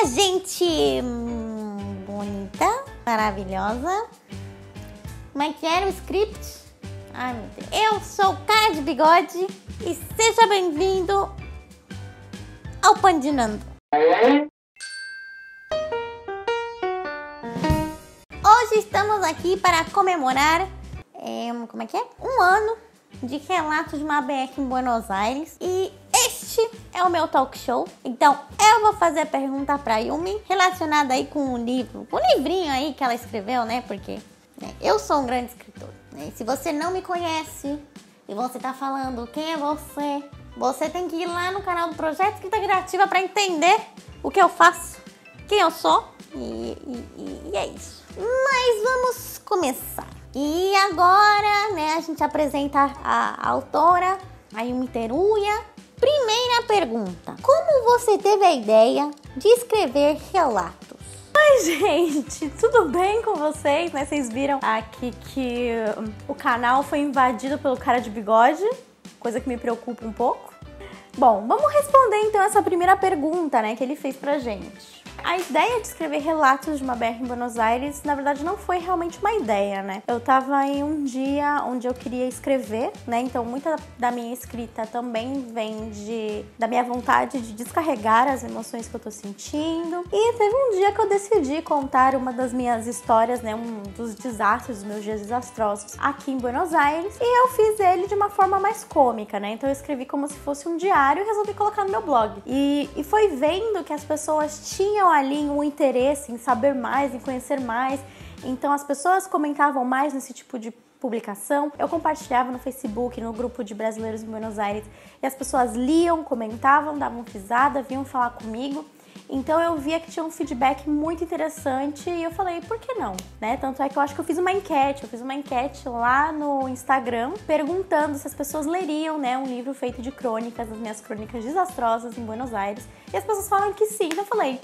gente bonita, maravilhosa. Como é que era o script? Ai, meu Deus. Eu sou o Cara de Bigode e seja bem-vindo ao Pandinando. Hoje estamos aqui para comemorar, um ano de Relatos de uma BR em Buenos Aires. E este é o meu talk show. Então eu vou fazer a pergunta pra Yumi relacionada aí com o livro, com o livrinho aí que ela escreveu, né? Porque eu sou um grande escritor, né? Se você não me conhece e você tá falando quem é você, você tem que ir lá no canal do Projeto Escrita Criativa pra entender o que eu faço, quem eu sou e é isso. Mas vamos começar. E agora, né, a gente apresenta a autora, a Yumi Teruya. Primeira pergunta: como você teve a ideia de escrever relatos? Oi, gente, tudo bem com vocês? Né? Vocês viram aqui que o canal foi invadido pelo Cara de Bigode, coisa que me preocupa um pouco. Bom, vamos responder então essa primeira pergunta, né, que ele fez pra gente. A ideia de escrever relatos de uma BR em Buenos Aires, na verdade, não foi realmente uma ideia, né? Eu tava em um dia onde eu queria escrever, né? Então, muita da minha escrita também vem da minha vontade de descarregar as emoções que eu tô sentindo. E teve um dia que eu decidi contar uma das minhas histórias, né? Um dos desastres, dos meus dias desastrosos aqui em Buenos Aires. E eu fiz ele de uma forma mais cômica, né? Então, eu escrevi como se fosse um diário e resolvi colocar no meu blog. E foi vendo que as pessoas tinham ali um interesse em saber mais, em conhecer mais. Então as pessoas comentavam mais nesse tipo de publicação. Eu compartilhava no Facebook, no grupo de brasileiros em Buenos Aires, e as pessoas liam, comentavam, davam risada, vinham falar comigo. Então eu via que tinha um feedback muito interessante e eu falei, por que não? Né? Tanto é que eu acho que eu fiz uma enquete lá no Instagram perguntando se as pessoas leriam, né, um livro feito de crônicas, as minhas crônicas desastrosas em Buenos Aires. E as pessoas falaram que sim, então eu falei,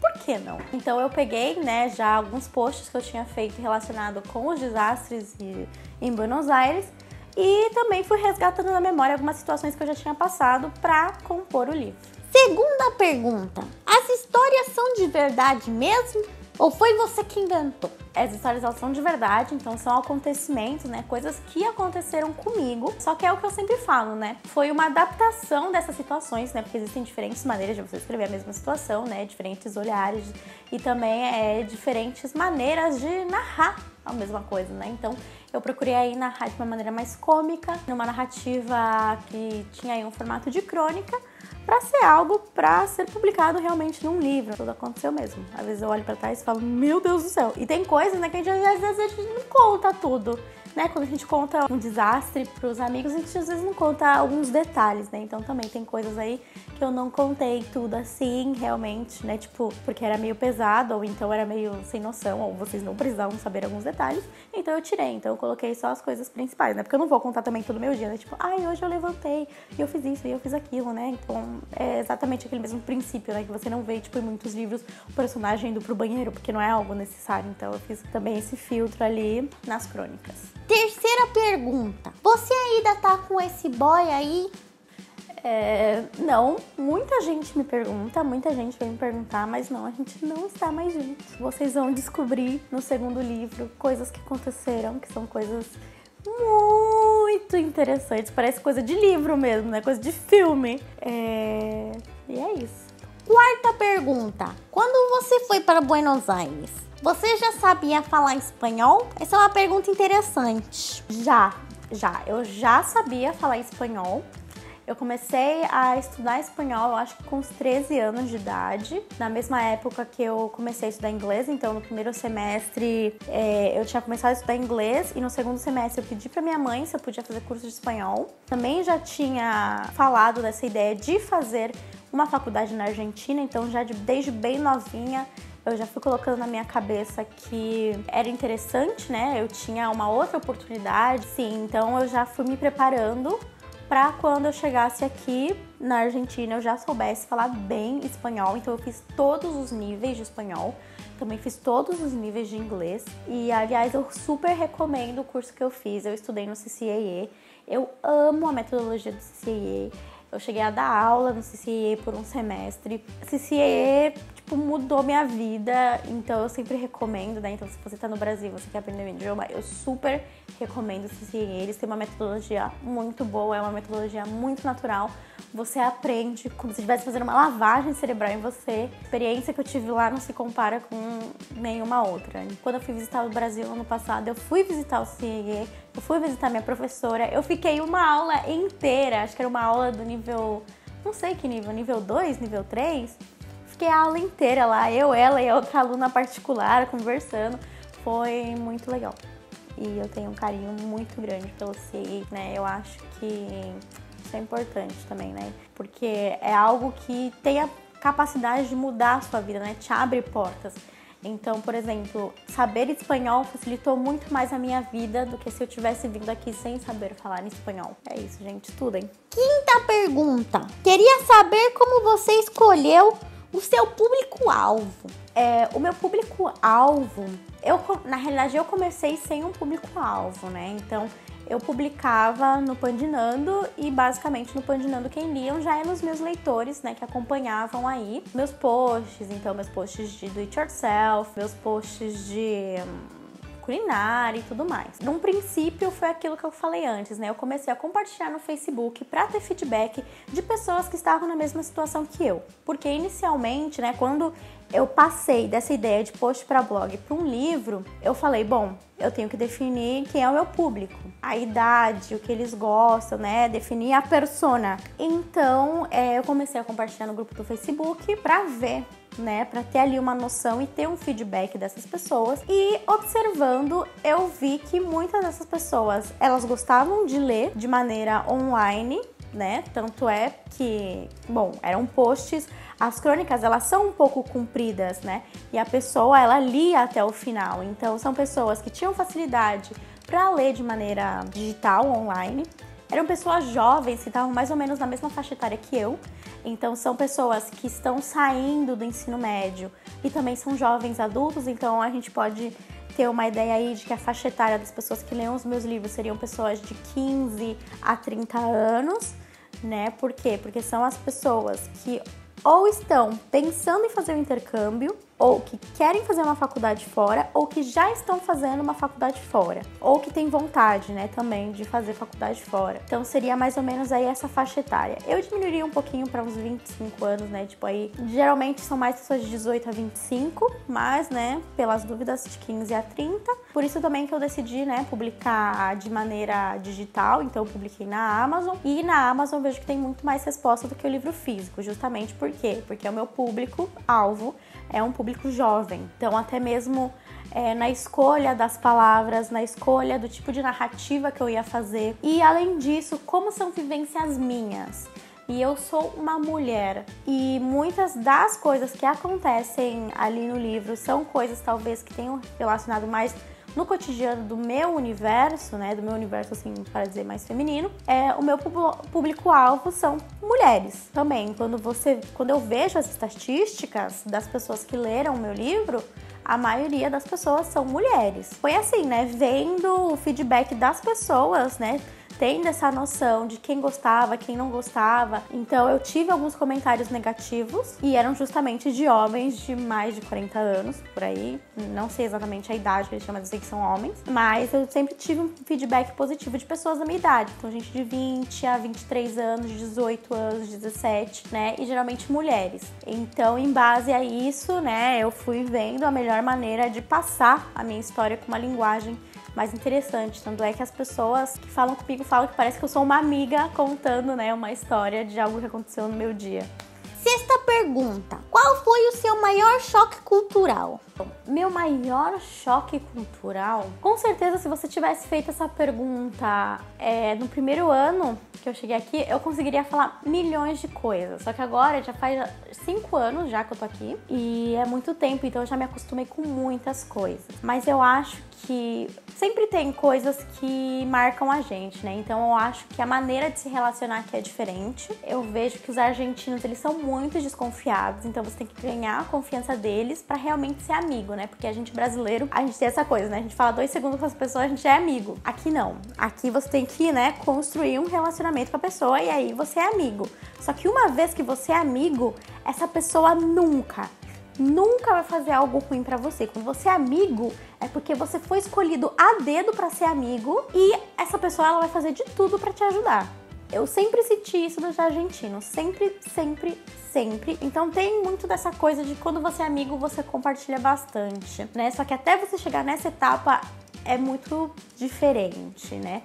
por que não? Então eu peguei, né, já alguns posts que eu tinha feito relacionado com os desastres em Buenos Aires e também fui resgatando na memória algumas situações que eu já tinha passado para compor o livro. Segunda pergunta: as histórias são de verdade mesmo? Ou foi você que inventou? As histórias, elas são de verdade, então são acontecimentos, né? Coisas que aconteceram comigo. Só que é o que eu sempre falo, né? Foi uma adaptação dessas situações, né? Porque existem diferentes maneiras de você escrever a mesma situação, né? Diferentes olhares e também diferentes maneiras de narrar a mesma coisa, né? Então eu procurei aí narrar de uma maneira mais cômica, numa narrativa que tinha aí um formato de crônica, pra ser algo pra ser publicado realmente num livro. Tudo aconteceu mesmo. Às vezes eu olho pra trás e falo, meu Deus do céu. E tem coisas, né, que às vezes a gente não conta tudo, né? Quando a gente conta um desastre pros amigos, a gente às vezes não conta alguns detalhes, né? Então também tem coisas aí que eu não contei tudo assim, realmente, né? Tipo, porque era meio pesado, ou então era meio sem noção, ou vocês não precisavam saber alguns detalhes. Então eu tirei, então eu coloquei só as coisas principais, né? Porque eu não vou contar também todo o meu dia, né? Tipo, hoje eu levantei e eu fiz isso e eu fiz aquilo, né? Então é exatamente aquele mesmo princípio, né? Que você não vê, tipo, em muitos livros o personagem indo pro banheiro, porque não é algo necessário. Então eu fiz também esse filtro ali nas crônicas. Terceira pergunta: você ainda tá com esse boy aí? Não, muita gente me pergunta, muita gente vem me perguntar, mas não, a gente não está mais juntos. Vocês vão descobrir no segundo livro coisas que aconteceram, que são coisas muito interessantes, parece coisa de livro mesmo, né? Coisa de filme. E é isso. Quarta pergunta: quando você foi para Buenos Aires, você já sabia falar espanhol? Essa é uma pergunta interessante. Eu já sabia falar espanhol. Eu comecei a estudar espanhol, eu acho que com uns 13 anos de idade, na mesma época que eu comecei a estudar inglês. Então no primeiro semestre eu tinha começado a estudar inglês e no segundo semestre eu pedi pra minha mãe se eu podia fazer curso de espanhol. Também já tinha falado dessa ideia de fazer uma faculdade na Argentina, então já desde bem novinha eu já fui colocando na minha cabeça que era interessante, né? Eu tinha uma outra oportunidade, sim, então eu já fui me preparando para quando eu chegasse aqui na Argentina eu já soubesse falar bem espanhol. Então eu fiz todos os níveis de espanhol, também fiz todos os níveis de inglês. E aliás, eu super recomendo o curso que eu fiz. Eu estudei no CCAA, eu amo a metodologia do CCAA. Eu cheguei a dar aula no CCAA por um semestre. CCAA, tipo, mudou minha vida. Então eu sempre recomendo, né? Então se você tá no Brasil, você quer aprender um idioma, eu super recomendo seguir eles. Tem uma metodologia muito boa, é uma metodologia muito natural. Você aprende como se estivesse fazendo uma lavagem cerebral em você. A experiência que eu tive lá não se compara com nenhuma outra. Quando eu fui visitar o Brasil ano passado, eu fui visitar o CIE, eu fui visitar minha professora, eu fiquei uma aula inteira, acho que era uma aula do nível, não sei que nível 2, nível 3. Fiquei a aula inteira lá, ela e a outra aluna particular conversando. Foi muito legal. E eu tenho um carinho muito grande pelo CIE, né? Eu acho que isso é importante também, né? Porque é algo que tem a capacidade de mudar a sua vida, né? Te abre portas. Então, por exemplo, saber espanhol facilitou muito mais a minha vida do que se eu tivesse vindo aqui sem saber falar em espanhol. É isso, gente. Estudem. Quinta pergunta. Queria saber como você escolheu o seu público-alvo. O meu público-alvo, na realidade, eu comecei sem um público-alvo, né? Então, eu publicava no Pandinando e basicamente no Pandinando quem liam já eram os meus leitores, né, que acompanhavam aí meus posts, então meus posts de do it yourself, meus posts de culinária e tudo mais. Num princípio foi aquilo que eu falei antes, né? Eu comecei a compartilhar no Facebook para ter feedback de pessoas que estavam na mesma situação que eu. Porque inicialmente, né, quando eu passei dessa ideia de post para blog para um livro, eu falei, bom, eu tenho que definir quem é o meu público, a idade, o que eles gostam, né? Definir a persona. Então, eu comecei a compartilhar no grupo do Facebook para ver, né, para ter ali uma noção e ter um feedback dessas pessoas. E observando, eu vi que muitas dessas pessoas, elas gostavam de ler de maneira online, né? Tanto é que, bom, eram posts, as crônicas, elas são um pouco compridas, né? E a pessoa, ela lia até o final. Então, são pessoas que tinham facilidade para ler de maneira digital, online. Eram pessoas jovens que estavam mais ou menos na mesma faixa etária que eu. Então, são pessoas que estão saindo do ensino médio e também são jovens adultos. Então, a gente pode ter uma ideia aí de que a faixa etária das pessoas que leem os meus livros seriam pessoas de 15 a 30 anos, né? Por quê? Porque são as pessoas que ou estão pensando em fazer um intercâmbio, ou que querem fazer uma faculdade fora, ou que já estão fazendo uma faculdade fora, ou que têm vontade, né, também de fazer faculdade fora. Então seria mais ou menos aí essa faixa etária. Eu diminuiria um pouquinho para uns 25 anos, né, tipo aí, geralmente são mais pessoas de 18 a 25, mas, né, pelas dúvidas de 15 a 30. Por isso também que eu decidi, né, publicar de maneira digital, então eu publiquei na Amazon, e na Amazon eu vejo que tem muito mais resposta do que o livro físico, justamente por quê? Porque o meu público-alvo é um público jovem, então até mesmo na escolha das palavras, na escolha do tipo de narrativa que eu ia fazer. E além disso, como são vivências minhas, e eu sou uma mulher, e muitas das coisas que acontecem ali no livro são coisas talvez que tenham relacionado mais no cotidiano do meu universo, né, do meu universo, assim, para dizer mais feminino, o meu público-alvo são mulheres também. Quando eu vejo as estatísticas das pessoas que leram o meu livro, a maioria das pessoas são mulheres. Foi assim, né, vendo o feedback das pessoas, né, tendo essa noção de quem gostava, quem não gostava. Então eu tive alguns comentários negativos e eram justamente de homens de mais de 40 anos, por aí. Não sei exatamente a idade que eles chamam de dizer que são homens, mas eu sempre tive um feedback positivo de pessoas da minha idade. Então gente de 20 a 23 anos, de 18 anos, 17, né? E geralmente mulheres. Então, em base a isso, né, eu fui vendo a melhor maneira de passar a minha história com uma linguagem mais interessante. Tanto é que as pessoas que falam comigo falam que parece que eu sou uma amiga contando, né, uma história de algo que aconteceu no meu dia. Sexta pergunta. Qual foi o seu maior choque cultural? Meu maior choque cultural? Com certeza, se você tivesse feito essa pergunta no primeiro ano que eu cheguei aqui, eu conseguiria falar milhões de coisas. Só que agora já faz 5 anos já que eu tô aqui e é muito tempo, então eu já me acostumei com muitas coisas. Mas eu acho que sempre tem coisas que marcam a gente, né? Então eu acho que a maneira de se relacionar aqui é diferente. Eu vejo que os argentinos, eles são muito desconfiados, então você tem que ganhar a confiança deles pra realmente ser amigo, né? Porque a gente brasileiro, a gente tem essa coisa, né? A gente fala 2 segundos com as pessoas, a gente é amigo. Aqui não. Aqui você tem que, né, construir um relacionamento com a pessoa e aí você é amigo. Só que uma vez que você é amigo, essa pessoa nunca nunca vai fazer algo ruim pra você. Quando você é amigo, é porque você foi escolhido a dedo pra ser amigo e essa pessoa ela vai fazer de tudo pra te ajudar. Eu sempre senti isso dos argentinos, sempre, sempre, sempre. Então tem muito dessa coisa de quando você é amigo, você compartilha bastante, né? Só que até você chegar nessa etapa é muito diferente, né?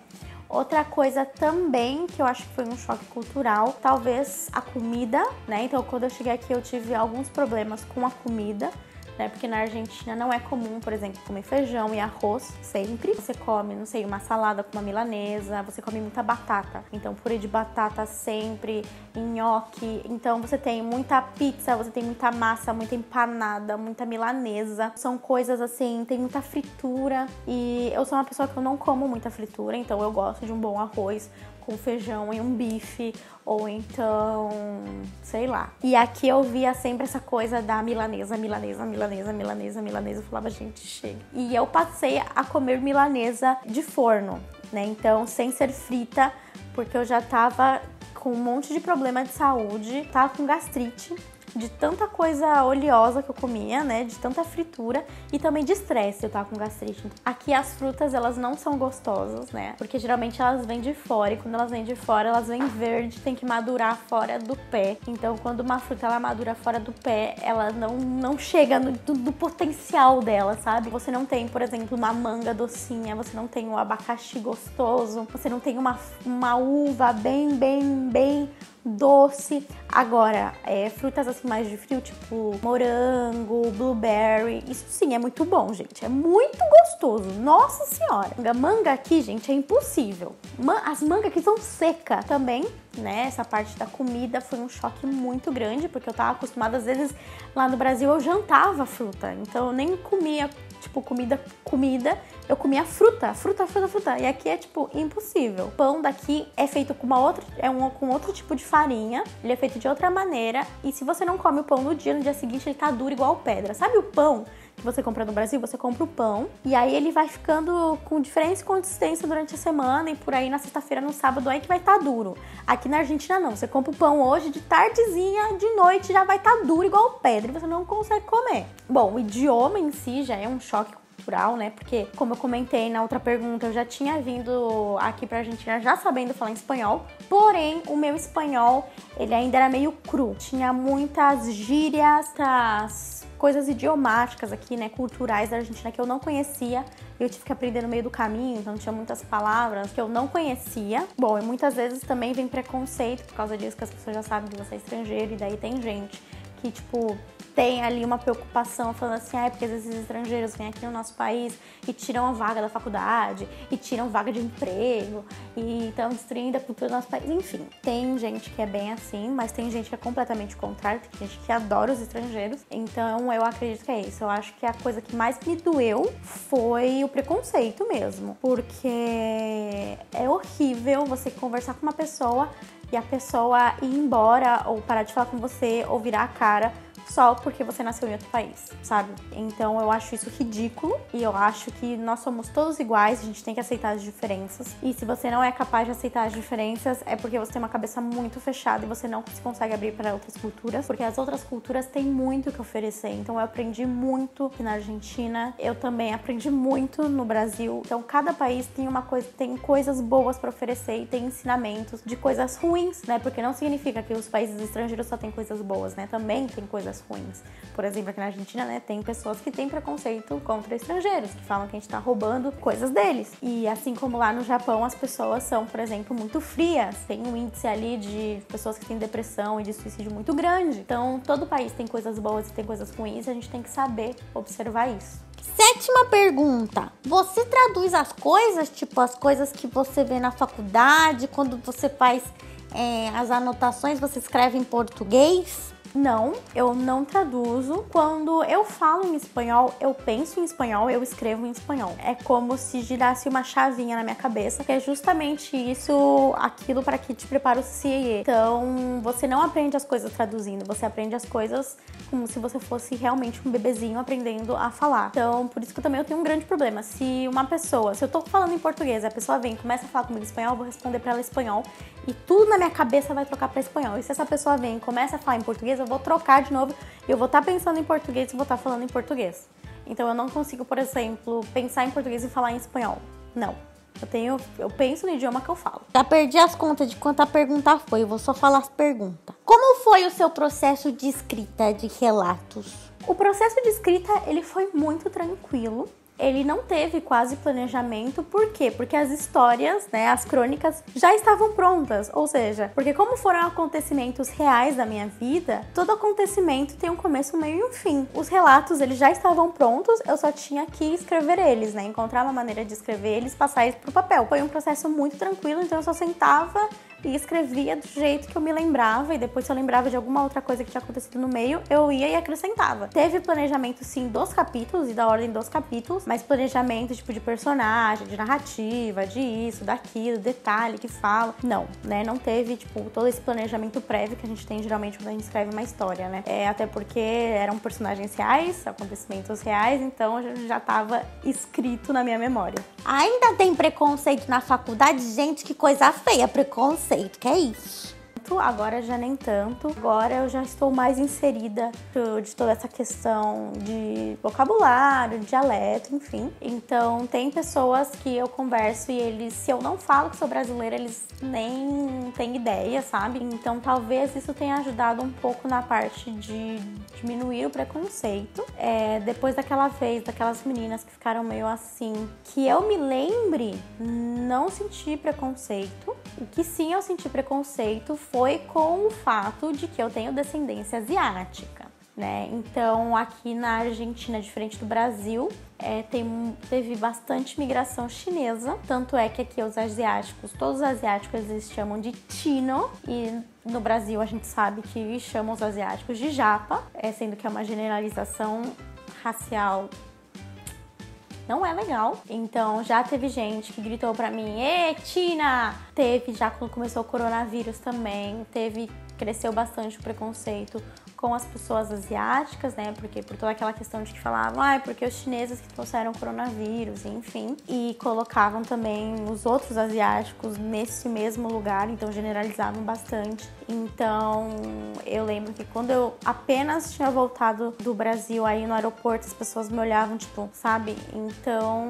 Outra coisa também que eu acho que foi um choque cultural, talvez a comida, né? Então quando eu cheguei aqui eu tive alguns problemas com a comida, né? Porque na Argentina não é comum, por exemplo, comer feijão e arroz sempre. Você come, não sei, uma salada com uma milanesa, você come muita batata. Então purê de batata sempre, nhoque. Então você tem muita pizza, você tem muita massa, muita empanada, muita milanesa. São coisas assim, tem muita fritura. E eu sou uma pessoa que eu não como muita fritura, então eu gosto de um bom arroz com feijão e um bife, ou então, sei lá. E aqui eu via sempre essa coisa da milanesa. Eu falava, gente, chega. E eu passei a comer milanesa de forno, né? Então, sem ser frita, porque eu já tava com um monte de problema de saúde, tava com gastrite, de tanta coisa oleosa que eu comia, né, de tanta fritura e também de estresse, eu tava com gastrite. Aqui as frutas, elas não são gostosas, né, porque geralmente elas vêm de fora e quando elas vêm de fora, elas vêm verde, tem que madurar fora do pé. Então, quando uma fruta, ela madura fora do pé, ela não chega no potencial dela, sabe? Você não tem, por exemplo, uma manga docinha, você não tem um abacaxi gostoso, você não tem uma uva bem doce. Agora, frutas assim mais de frio, tipo morango, blueberry, isso sim é muito bom, gente. É muito gostoso. Nossa senhora. Manga aqui, gente, é impossível. As mangas aqui são secas também, né? Essa parte da comida foi um choque muito grande, porque eu tava acostumada, às vezes, lá no Brasil eu jantava fruta. Então eu nem comia, tipo, comida, eu comia fruta. E aqui é, tipo, impossível. O pão daqui é feito com com outro tipo de farinha. Ele é feito de outra maneira. E se você não come o pão no dia seguinte ele tá duro igual pedra. Sabe o pão que você compra no Brasil? Você compra o pão e aí ele vai ficando com diferente consistência durante a semana e por aí na sexta-feira, no sábado, aí que vai estar duro. Aqui na Argentina não. Você compra o pão hoje, de tardezinha, de noite já vai estar duro igual pedra e você não consegue comer. Bom, o idioma em si já é um choque cultural, né? Porque, como eu comentei na outra pergunta, eu já tinha vindo aqui pra Argentina já sabendo falar em espanhol, porém, o meu espanhol, ele ainda era meio cru. Tinha muitas gírias, coisas idiomáticas aqui, né, culturais da Argentina que eu não conhecia. Eu tive que aprender no meio do caminho, então tinha muitas palavras que eu não conhecia. Bom, e muitas vezes também vem preconceito por causa disso, que as pessoas já sabem que você é estrangeiro, e daí tem gente que, tipo, tem ali uma preocupação falando assim, porque às vezes esses estrangeiros vêm aqui no nosso país e tiram a vaga da faculdade, e tiram vaga de emprego, e estão destruindo a cultura do nosso país. Enfim, tem gente que é bem assim, mas tem gente que é completamente contrário, tem gente que adora os estrangeiros. Então eu acredito que é isso. Eu acho que a coisa que mais me doeu foi o preconceito mesmo, porque é horrível você conversar com uma pessoa e a pessoa ir embora ou parar de falar com você ou virar a cara só porque você nasceu em outro país, sabe? Então eu acho isso ridículo e eu acho que nós somos todos iguais, a gente tem que aceitar as diferenças. E se você não é capaz de aceitar as diferenças, é porque você tem uma cabeça muito fechada e você não se consegue abrir para outras culturas, porque as outras culturas têm muito o que oferecer. Então eu aprendi muito aqui na Argentina, eu também aprendi muito no Brasil. Então cada país tem coisas boas para oferecer e tem ensinamentos de coisas ruins, né? Porque não significa que os países estrangeiros só têm coisas boas, né? Também tem coisas ruins. Por exemplo, aqui na Argentina, né, tem pessoas que têm preconceito contra estrangeiros, que falam que a gente tá roubando coisas deles. E assim como lá no Japão, as pessoas são, por exemplo, muito frias. Tem um índice ali de pessoas que têm depressão e de suicídio muito grande. Então, todo país tem coisas boas e tem coisas ruins, e a gente tem que saber observar isso. Sétima pergunta. Você traduz as coisas, tipo as coisas que você vê na faculdade, quando você faz as anotações, você escreve em português? Não, eu não traduzo. Quando eu falo em espanhol, eu penso em espanhol, eu escrevo em espanhol. É como se girasse uma chavinha na minha cabeça, que é justamente aquilo para que te prepara o CAA. Então, você não aprende as coisas traduzindo, você aprende as coisas como se você fosse realmente um bebezinho aprendendo a falar. Então, por isso que eu tenho um grande problema. Se eu tô falando em português, a pessoa vem e começa a falar comigo em espanhol, eu vou responder para ela em espanhol e tudo na minha cabeça vai trocar para espanhol. E se essa pessoa vem e começa a falar em português, eu vou trocar de novo, eu vou estar pensando em português e vou estar falando em português. Então eu não consigo, por exemplo, pensar em português e falar em espanhol. Não. Eu penso no idioma que eu falo. Já perdi as contas de quanta pergunta foi, eu vou só falar as perguntas. Como foi o seu processo de escrita de relatos? O processo de escrita, ele foi muito tranquilo. Ele não teve quase planejamento, por quê? Porque as histórias, né, as crônicas já estavam prontas, ou seja, porque como foram acontecimentos reais da minha vida, todo acontecimento tem um começo, um meio e um fim. Os relatos, eles já estavam prontos, eu só tinha que escrever eles, né, encontrar uma maneira de escrever eles, passar eles pro papel. Foi um processo muito tranquilo, então eu só sentava e escrevia do jeito que eu me lembrava, e depois se eu lembrava de alguma outra coisa que tinha acontecido no meio, eu ia e acrescentava. Teve planejamento sim dos capítulos e da ordem dos capítulos, mas planejamento tipo de personagem, de narrativa, de isso, daquilo, detalhe que fala. Não, né? Não teve tipo todo esse planejamento prévio que a gente tem geralmente quando a gente escreve uma história, né? Até porque eram personagens reais, acontecimentos reais, então já tava escrito na minha memória. Ainda tem preconceito na faculdade? Gente, que coisa feia, preconceito, que é isso? Agora já nem tanto. Agora eu já estou mais inserida de toda essa questão de vocabulário, dialeto, enfim. Então tem pessoas que eu converso e eles, se eu não falo que sou brasileira, eles nem têm ideia, sabe? Então talvez isso tenha ajudado um pouco na parte de diminuir o preconceito. Depois daquela vez, daquelas meninas que ficaram meio assim, que eu me lembre, não senti preconceito. O que sim eu senti preconceito foi com o fato de que eu tenho descendência asiática, né? Então aqui na Argentina, diferente do Brasil, teve bastante migração chinesa. Tanto é que aqui os asiáticos, todos os asiáticos eles chamam de chino, e no Brasil a gente sabe que chamam os asiáticos de japa, sendo que é uma generalização racial. Não é legal. Então já teve gente que gritou pra mim, ê, Tina! Teve, já quando começou o coronavírus também, cresceu bastante o preconceito com as pessoas asiáticas, né? Porque por toda aquela questão de que falavam, porque os chineses que trouxeram coronavírus, enfim. E colocavam também os outros asiáticos nesse mesmo lugar, então generalizavam bastante. Então eu lembro que quando eu apenas tinha voltado do Brasil aí no aeroporto, as pessoas me olhavam, tipo, sabe? Então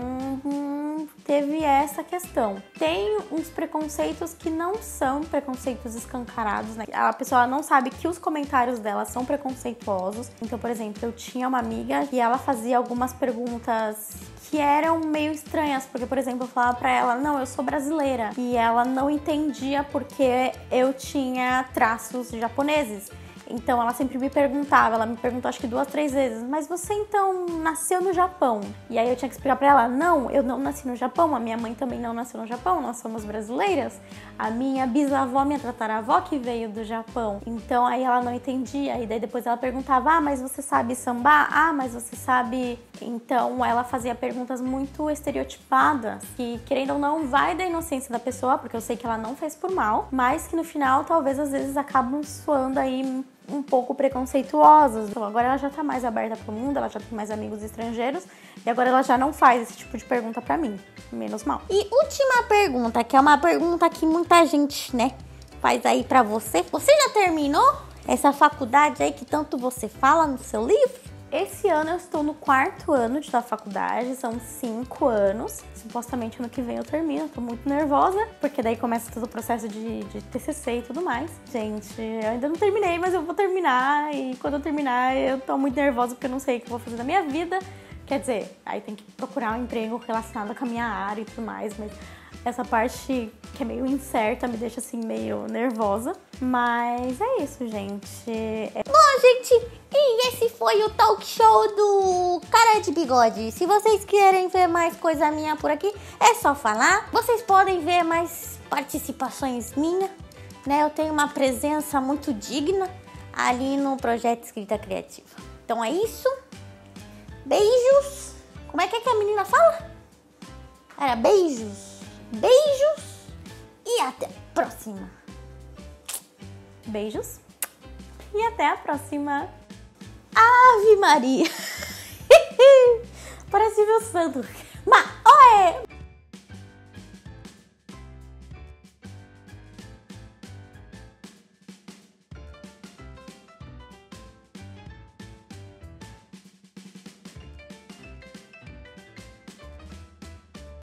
teve essa questão. Tem uns preconceitos que não são preconceitos escancarados, né? A pessoa não sabe que os comentários dela são preconceituosos. Então, por exemplo, eu tinha uma amiga e ela fazia algumas perguntas que eram meio estranhas, porque, por exemplo, eu falava pra ela, não, eu sou brasileira, e ela não entendia porque eu tinha traços japoneses. Então ela sempre me perguntava, ela me perguntou acho que 2, 3 vezes, mas você então nasceu no Japão? E aí eu tinha que explicar pra ela, não, eu não nasci no Japão, a minha mãe também não nasceu no Japão, nós somos brasileiras. A minha bisavó, minha tataravó que veio do Japão. Então aí ela não entendia, e daí depois ela perguntava, mas você sabe sambar? Mas você sabe... Então ela fazia perguntas muito estereotipadas, que querendo ou não vai da inocência da pessoa, porque eu sei que ela não fez por mal, mas que no final talvez às vezes acabam soando aí um pouco preconceituosas. Então agora ela já tá mais aberta pro mundo, ela já tem mais amigos estrangeiros e agora ela já não faz esse tipo de pergunta pra mim, menos mal. E última pergunta, que é uma pergunta que muita gente, né, faz aí pra você. Você já terminou essa faculdade aí que tanto você fala no seu livro? Esse ano eu estou no 4º ano da faculdade, são 5 anos. Supostamente ano que vem eu termino, eu tô muito nervosa, porque daí começa todo o processo de TCC e tudo mais. Gente, eu ainda não terminei, mas eu vou terminar, e quando eu terminar eu tô muito nervosa porque eu não sei o que eu vou fazer da minha vida. Quer dizer, aí tem que procurar um emprego relacionado com a minha área e tudo mais, mas essa parte que é meio incerta me deixa assim meio nervosa. Mas é isso, gente. Bom, gente, e esse foi o talk show do Cara de Bigode. Se vocês querem ver mais coisa minha por aqui, é só falar. Vocês podem ver mais participações minhas, né? Eu tenho uma presença muito digna ali no projeto Escrita Criativa. Então é isso. Beijos. Como é que a menina fala? Era beijos. Beijos e até a próxima. Beijos e até a próxima. Ave Maria. Parece Silvio Santos.